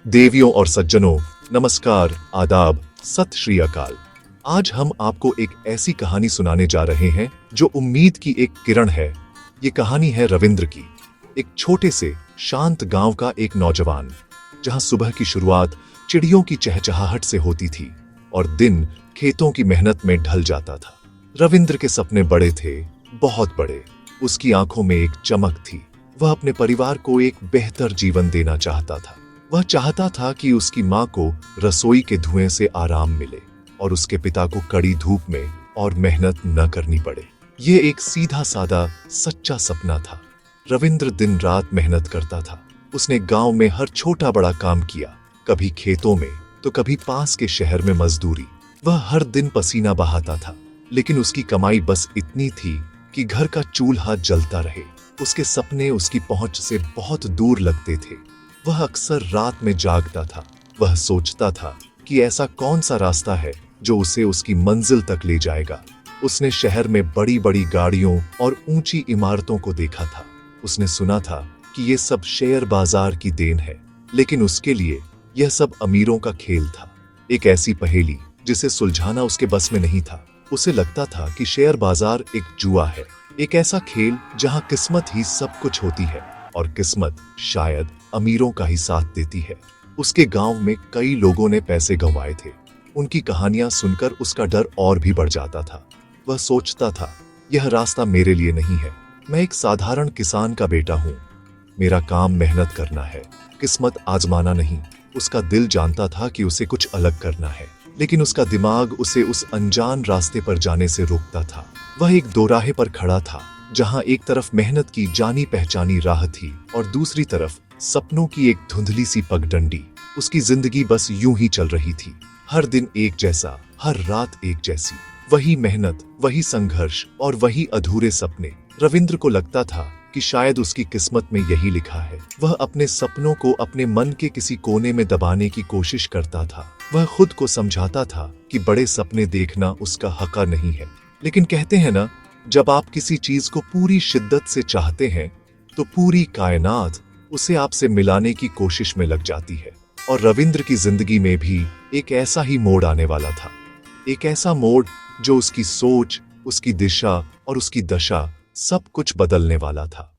देवियों और सज्जनों, नमस्कार, आदाब, सत श्री अकाल। आज हम आपको एक ऐसी कहानी सुनाने जा रहे हैं जो उम्मीद की एक किरण है। ये कहानी है रविंद्र की, एक छोटे से शांत गांव का एक नौजवान, जहां सुबह की शुरुआत चिड़ियों की चहचहाहट से होती थी और दिन खेतों की मेहनत में ढल जाता था। रविंद्र के सपने बड़े थे, बहुत बड़े। उसकी आंखों में एक चमक थी। वह अपने परिवार को एक बेहतर जीवन देना चाहता था। वह चाहता था कि उसकी माँ को रसोई के धुएं से आराम मिले और उसके पिता को कड़ी धूप में और मेहनत न करनी पड़े। ये एक सीधा सादा सच्चा सपना था। रविंद्र दिन रात मेहनत करता था। उसने गांव में हर छोटा बड़ा काम किया, कभी खेतों में तो कभी पास के शहर में मजदूरी। वह हर दिन पसीना बहाता था, लेकिन उसकी कमाई बस इतनी थी कि घर का चूल्हा जलता रहे। उसके सपने उसकी पहुंच से बहुत दूर लगते थे। वह अक्सर रात में जागता था। वह सोचता था कि ऐसा कौन सा रास्ता है जो उसे उसकी मंजिल तक ले जाएगा। उसने शहर में बड़ी बड़ी गाड़ियों और ऊंची इमारतों को देखा था। उसने सुना था कि ये सब शेयर बाजार की देन है, लेकिन उसके लिए यह सब अमीरों का खेल था। एक ऐसी पहेली जिसे सुलझाना उसके बस में नहीं था। उसे लगता था कि शेयर बाजार एक जुआ है, एक ऐसा खेल जहां किस्मत ही सब कुछ होती है और किस्मत शायद अमीरों का ही साथ देती है। उसके गांव में कई लोगों ने पैसे गंवाए थे। उनकी कहानियां सुनकर उसका डर और भी बढ़ जाता था। वह सोचता था, यह रास्ता मेरे लिए नहीं है। मैं एक साधारण किसान का बेटा हूं। मेरा काम मेहनत करना है, किस्मत आजमाना नहीं। उसका दिल जानता था कि उसे कुछ अलग करना है, लेकिन उसका दिमाग उसे उस अनजान रास्ते पर जाने से रोकता था। वह एक दोराहे पर खड़ा था, जहां एक तरफ मेहनत की जानी पहचानी राह थी और दूसरी तरफ सपनों की एक धुंधली सी पगडंडी। उसकी जिंदगी बस यूं ही चल रही थी, हर दिन एक जैसा, हर रात एक जैसी। वही मेहनत, वही संघर्ष और वही अधूरे सपने। रविंद्र को लगता था कि शायद उसकी किस्मत में यही लिखा है। वह अपने सपनों को अपने मन के किसी कोने में दबाने की कोशिश करता था। वह खुद को समझाता था कि बड़े सपने देखना उसका हक नहीं है। लेकिन कहते हैं ना, जब आप किसी चीज को पूरी शिद्दत से चाहते हैं तो पूरी कायनात उसे आपसे मिलाने की कोशिश में लग जाती है। और रविंद्र की जिंदगी में भी एक ऐसा ही मोड़ आने वाला था। एक ऐसा मोड़ जो उसकी सोच, उसकी दिशा और उसकी दशा सब कुछ बदलने वाला था।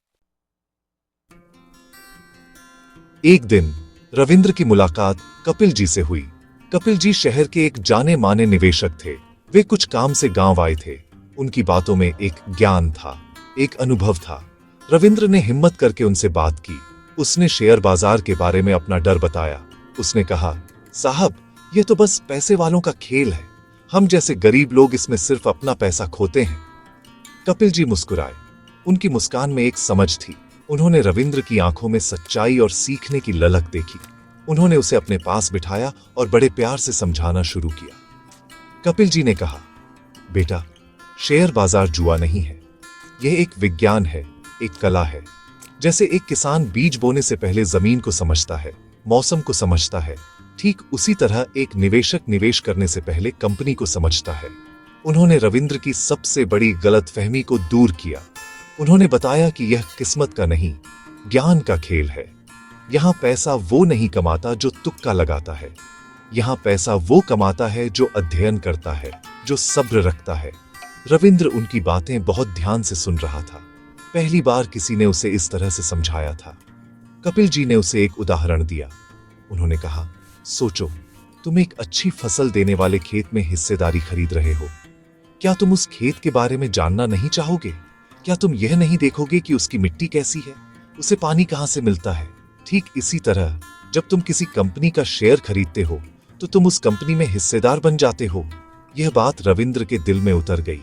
एक दिन रविंद्र की मुलाकात कपिल जी से हुई। कपिल जी शहर के एक जाने माने निवेशक थे। वे कुछ काम से गांव आए थे। उनकी बातों में एक ज्ञान था, एक अनुभव था। रविंद्र ने हिम्मत करके उनसे बात की। उसने शेयर बाजार के बारे में अपना डर बताया। उसने कहा, साहब, यह तो बस पैसे वालों का खेल है। हम जैसे गरीब लोग इसमें सिर्फ अपना पैसा खोते हैं। कपिल जी मुस्कुराए। उनकी मुस्कान में एक समझ थी। उन्होंने रविंद्र की आंखों में सच्चाई और सीखने की ललक देखी। उन्होंने उसे अपने पास बिठाया और बड़े प्यार से समझाना शुरू किया। कपिल जी ने कहा, बेटा, शेयर बाजार जुआ नहीं है। यह एक विज्ञान है, एक कला है। जैसे एक किसान बीज बोने से पहले जमीन को समझता है, मौसम को समझता है, ठीक उसी तरह एक निवेशक निवेश करने से पहले कंपनी को समझता है। उन्होंने रविंद्र की सबसे बड़ी गलतफहमी को दूर किया। उन्होंने बताया कि यह किस्मत का नहीं, ज्ञान का खेल है। यहां पैसा वो नहीं कमाता जो तुक्का लगाता है। यहां पैसा वो कमाता है जो अध्ययन करता है, जो सब्र रखता है। रविंद्र उनकी बातें बहुत ध्यान से सुन रहा था। पहली बार किसी ने उसे इस तरह से समझाया था। कपिल जी ने उसे एक उदाहरण दिया। उन्होंने कहा, सोचो, तुम एक अच्छी फसल देने वाले खेत में हिस्सेदारी खरीद रहे हो। क्या तुम उस खेत के बारे में जानना नहीं चाहोगे? क्या तुम यह नहीं देखोगे कि उसकी मिट्टी कैसी है, उसे पानी कहां से मिलता है? ठीक इसी तरह जब तुम किसी कंपनी का शेयर खरीदते हो तो तुम उस कंपनी में हिस्सेदार बन जाते हो। यह बात रविंद्र के दिल में उतर गई।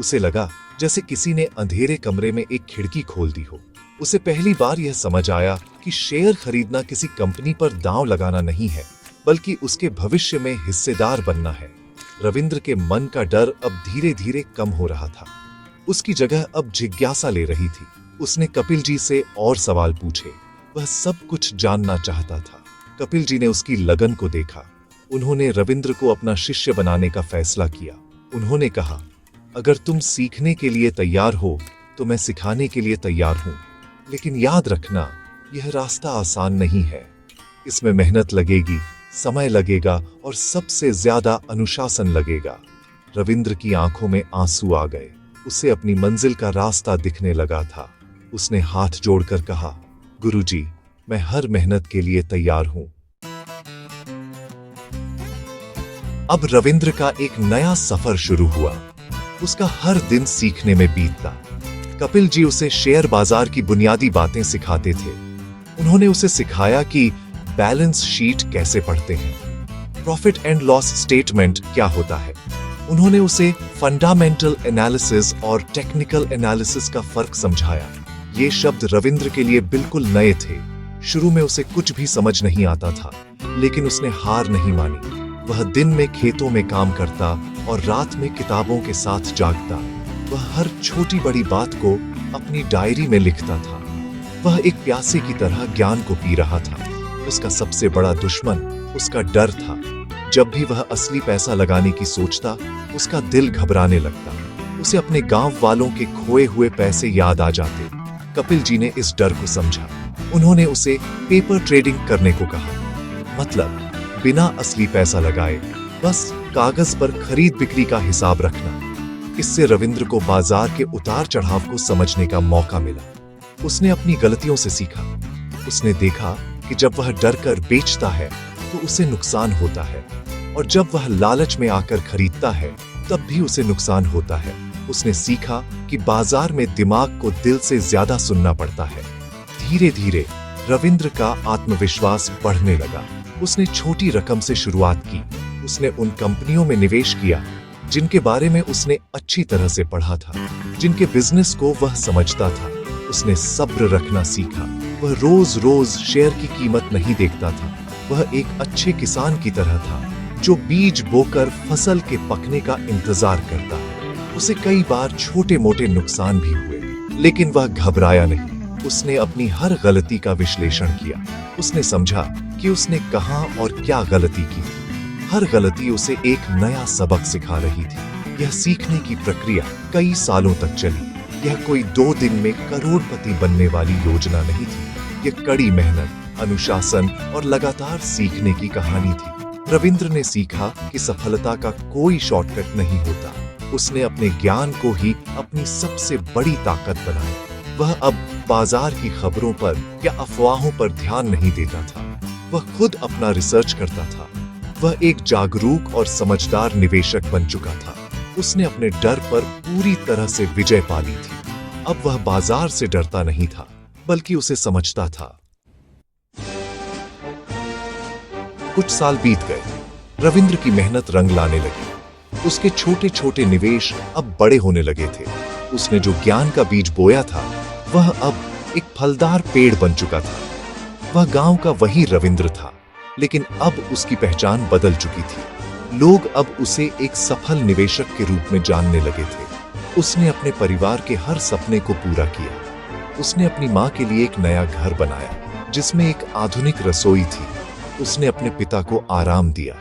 उसे लगा जैसे किसी ने अंधेरे कमरे में एक खिड़की खोल दी हो। उसे पहली बार यह समझ आया कि शेयर खरीदना किसी कंपनी पर दांव लगाना नहीं है, बल्कि उसके भविष्य में हिस्सेदार बनना है। रविंद्र के मन का डर अब धीरे धीरे कम हो रहा था। उसकी जगह अब जिज्ञासा ले रही थी। उसने कपिल जी से और सवाल पूछे। वह सब कुछ जानना चाहता था। कपिल जी ने उसकी लगन को देखा। उन्होंने रविंद्र को अपना शिष्य बनाने का फैसला किया। उन्होंने कहा, अगर तुम सीखने के लिए तैयार हो तो मैं सिखाने के लिए तैयार हूं, लेकिन याद रखना, यह रास्ता आसान नहीं है। इसमें मेहनत लगेगी, समय लगेगा और सबसे ज्यादा अनुशासन लगेगा। रविंद्र की आंखों में आंसू आ गए। उसे अपनी मंजिल का रास्ता दिखने लगा था। उसने हाथ जोड़कर कहा, गुरुजी, मैं हर मेहनत के लिए तैयार हूं। अब रविंद्र का एक नया सफर शुरू हुआ। उसका हर दिन सीखने में बीतता। कपिल जी उसे शेयर बाजार की बुनियादी बातें सिखाते थे। उन्होंने उसे सिखाया कि बैलेंस शीट कैसे पढ़ते हैं, प्रॉफिट एंड लॉस स्टेटमेंट क्या होता है। उन्होंने उसे फंडामेंटल एनालिसिस और टेक्निकल एनालिसिस का फर्क समझाया। ये शब्द रविंद्र के लिए बिल्कुल नए थे। शुरू में उसे कुछ भी समझ नहीं आता था, लेकिन उसने हार नहीं मानी। वह दिन में खेतों में काम करता और रात में किताबों के साथ जागता। वह हर छोटी बड़ी बात को अपनी डायरी में लिखता था। वह एक प्यासे की तरह ज्ञान को पी रहा था। उसका सबसे बड़ा दुश्मन उसका डर था। जब भी वह असली पैसा लगाने की सोचता, उसका दिल घबराने लगता। उसे अपने गांव वालों के खोए हुए पैसे याद आ जाते। कपिल जी ने इस डर को समझा। उन्होंने उसे पेपर ट्रेडिंग करने को कहा, मतलब बिना असली पैसा लगाए बस कागज पर खरीद बिक्री का हिसाब रखना। इससे रविंद्र को बाजार के उतार चढ़ाव को समझने का मौका मिला। उसने अपनी गलतियों से सीखा। उसने देखा कि जब वह डर कर बेचता है तो उसे नुकसान होता है, और जब वह लालच में आकर खरीदता है तब भी उसे नुकसान होता है। उसने सीखा कि बाजार में दिमाग को दिल से ज्यादा सुनना पड़ता है। धीरे धीरे रविंद्र का आत्मविश्वास बढ़ने लगा। उसने छोटी रकम से शुरुआत की। उसने उन कंपनियों में निवेश किया जिनके बारे में उसने अच्छी तरह से पढ़ा था, जिनके बिजनेस को वह समझता था। उसने सब्र रखना सीखा। वह रोज रोज शेयर की कीमत नहीं देखता था। वह एक अच्छे किसान की तरह था जो बीज बोकर फसल के पकने का इंतजार करता है। उसे कई बार छोटे मोटे नुकसान भी हुए, लेकिन वह घबराया नहीं। उसने अपनी हर गलती का विश्लेषण किया। उसने समझा कि उसने कहां और क्या गलती की थी। हर गलती उसे एक नया सबक सिखा रही थी। यह सीखने की प्रक्रिया कई सालों तक चली। यह कोई 2 दिन में करोड़पति बनने वाली योजना नहीं थी। यह कड़ी मेहनत, अनुशासन और लगातार सीखने की कहानी थी। रविंद्र ने सीखा कि सफलता का कोई शॉर्टकट नहीं होता। उसने अपने ज्ञान को ही अपनी सबसे बड़ी ताकत बनाया। वह अब बाजार की खबरों पर या अफवाहों पर ध्यान नहीं देता था। वह खुद अपना रिसर्च करता था। वह एक जागरूक और समझदार निवेशक बन चुका था। उसने अपने डर पर पूरी तरह से विजय पा ली थी। अब वह बाजार से डरता नहीं था, बल्कि उसे समझता था। कुछ साल बीत गए। रविंद्र की मेहनत रंग लाने लगी। उसके छोटे छोटे निवेश अब बड़े होने लगे थे। उसने जो ज्ञान का बीज बोया था वह अब एक फलदार पेड़ बन चुका था। वह गांव का वही रविंद्र था, लेकिन अब उसकी पहचान बदल चुकी थी। लोग अब उसे एक सफल निवेशक के रूप में जानने लगे थे। उसने अपने परिवार के हर सपने को पूरा किया। उसने अपनी मां के लिए एक नया घर बनाया जिसमें एक आधुनिक रसोई थी। उसने अपने पिता को आराम दिया।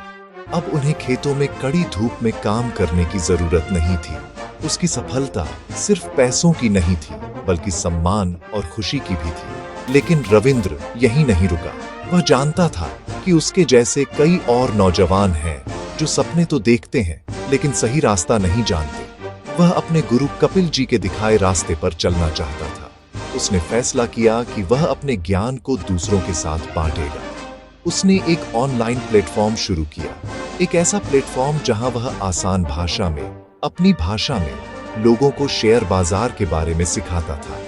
अब उन्हें खेतों में कड़ी धूप में काम करने की जरूरत नहीं थी। उसकी सफलता सिर्फ पैसों की नहीं थी, बल्कि सम्मान और खुशी की भी थी। लेकिन रविंद्र यहीं नहीं रुका। वह जानता था कि उसके जैसे कई और नौजवान हैं जो सपने तो देखते हैं, लेकिन सही रास्ता नहीं जानते। वह अपने गुरु कपिल जी के दिखाए रास्ते पर चलना चाहता था। उसने फैसला किया कि वह अपने ज्ञान को दूसरों के साथ बांटेगा। उसने एक ऑनलाइन प्लेटफॉर्म शुरू किया, एक ऐसा प्लेटफॉर्म जहां वह आसान भाषा में, अपनी भाषा में लोगों को शेयर बाजार के बारे में सिखाता था।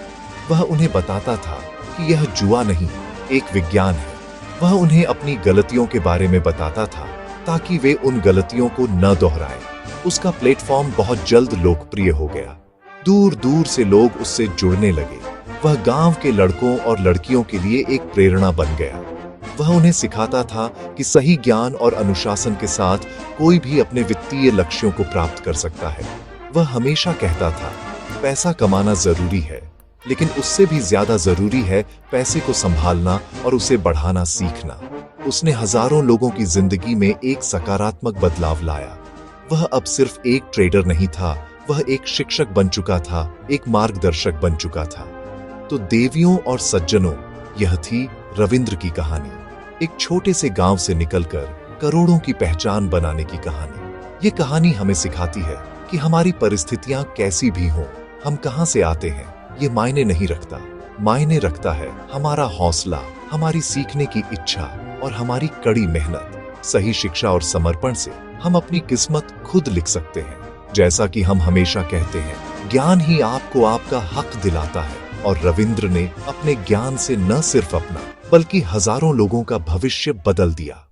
वह उन्हें बताता था कि यह जुआ नहीं, एक विज्ञान है। वह उन्हें अपनी गलतियों के बारे में बताता था ताकि वे उन गलतियों को न दोहराएं। उसका प्लेटफॉर्म बहुत जल्द लोकप्रिय हो गया। दूर दूर से लोग उससे जुड़ने लगे। वह गांव के लड़कों और लड़कियों के लिए एक प्रेरणा बन गया। वह उन्हें सिखाता था कि सही ज्ञान और अनुशासन के साथ कोई भी अपने वित्तीय लक्ष्यों को प्राप्त कर सकता है। वह हमेशा कहता था, पैसा कमाना जरूरी है, लेकिन उससे भी ज्यादा जरूरी है पैसे को संभालना और उसे बढ़ाना सीखना। उसने हजारों लोगों की जिंदगी में एक सकारात्मक बदलाव लाया। वह अब सिर्फ एक ट्रेडर नहीं था, वह एक शिक्षक बन चुका था, एक मार्गदर्शक बन चुका था। तो देवियों और सज्जनों, यह थी रविंद्र की कहानी। एक छोटे से गांव से निकलकर करोड़ों की पहचान बनाने की कहानी। ये कहानी हमें सिखाती है कि हमारी परिस्थितियां कैसी भी हों, हम कहां से आते हैं ये मायने नहीं रखता। मायने रखता है हमारा हौसला, हमारी सीखने की इच्छा और हमारी कड़ी मेहनत। सही शिक्षा और समर्पण से हम अपनी किस्मत खुद लिख सकते हैं। जैसा कि हम हमेशा कहते हैं, ज्ञान ही आपको आपका हक दिलाता है, और रविंद्र ने अपने ज्ञान से न सिर्फ अपना बल्कि हजारों लोगों का भविष्य बदल दिया।